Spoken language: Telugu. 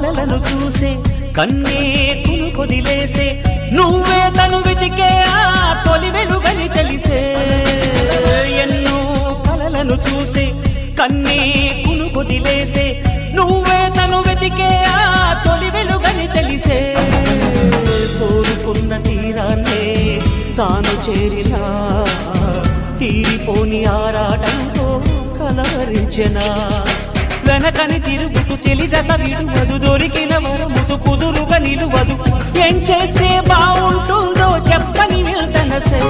కలలను చూసే కన్నే కొదిలేసే నువ్వే తను వెతికే ఆ తొలి వెలుగని తెలిసే ఎన్నో కలలను చూసే కన్నే కొదిలేసే నువ్వే తను వెతికే ఆ తొలి వెలుగని తెలిసే కోరుకున్న తీరాన్నే తాను చేరినా తీరిపోని ఆరాటంతో కలవరించెనా వెనకని తిరుగుతూ చెలి జత విడువదు దొరికిన వరముతు కుదురుగా నిలువదు ఏం చేస్తే బాగుంటుందో చెప్పని వెళ్తనసే